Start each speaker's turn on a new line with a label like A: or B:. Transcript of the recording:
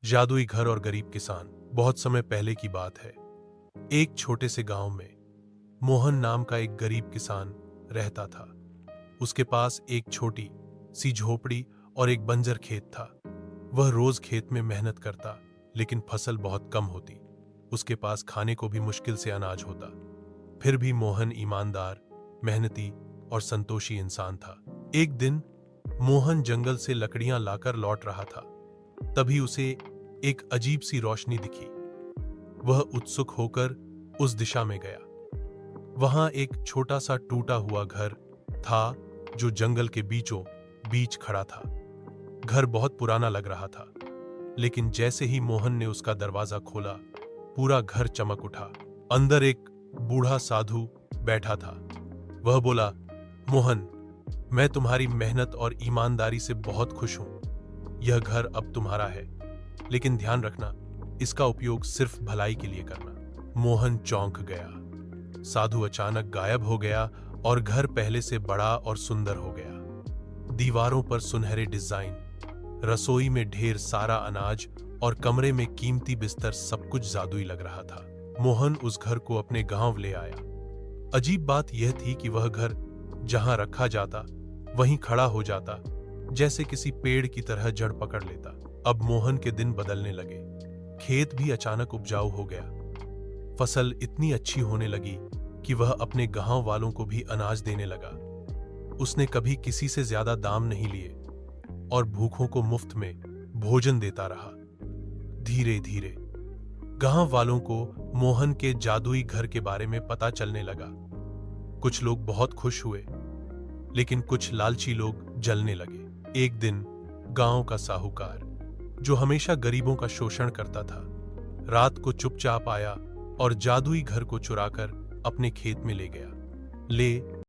A: जादुई घर और गरीब किसान। बहुत समय पहले की बात है। एक छोटे से गांव में मोहन नाम का एक गरीब किसान रहता था। उसके पास एक छोटी सी झोपड़ी और एक बंजर खेत था। वह रोज खेत में मेहनत करता, लेकिन फसल बहुत कम होती। उसके पास खाने को भी मुश्किल से अनाज होता। फिर भी मोहन ईमानदार, मेहनती और संतोषी इंसान था। एक दिन मोहन जंगल से लकड़ियां लाकर लौट रहा था। तभी उसे एक अजीब सी रोशनी दिखी। वह उत्सुक होकर उस दिशा में गया। वहां एक छोटा सा टूटा हुआ घर था जो जंगल के बीचों बीच खड़ा था। घर बहुत पुराना लग रहा था, लेकिन जैसे ही मोहन ने उसका दरवाजा खोला, पूरा घर चमक उठा। अंदर एक बूढ़ा साधु बैठा था। वह बोला, मोहन, मैं तुम्हारी मेहनत और ईमानदारी से बहुत खुश हूं। यह घर अब तुम्हारा है, लेकिन ध्यान रखना, इसका उपयोग सिर्फ भलाई के लिए करना। मोहन चौंक गया। साधु अचानक गायब हो गया और घर पहले से बड़ा और सुंदर हो गया। दीवारों पर सुनहरे डिजाइन, रसोई में ढेर सारा अनाज और कमरे में कीमती बिस्तर, सब कुछ जादुई लग रहा था। मोहन उस घर को अपने गांव ले आया। अजीब बात यह थी कि वह घर जहां रखा जाता वहीं खड़ा हो जाता, जैसे किसी पेड़ की तरह जड़ पकड़ लेता। अब मोहन के दिन बदलने लगे। खेत भी अचानक उपजाऊ हो गया। फसल इतनी अच्छी होने लगी कि वह अपने गांव वालों को भी अनाज देने लगा। उसने कभी किसी से ज्यादा दाम नहीं लिए और भूखों को मुफ्त में भोजन देता रहा। धीरे धीरे गांव वालों को मोहन के जादुई घर के बारे में पता चलने लगा। कुछ लोग बहुत खुश हुए, लेकिन कुछ लालची लोग जलने लगे। एक दिन गांव का साहूकार, जो हमेशा गरीबों का शोषण करता था, रात को चुपचाप आया और जादुई घर को चुराकर अपने खेत में ले गया।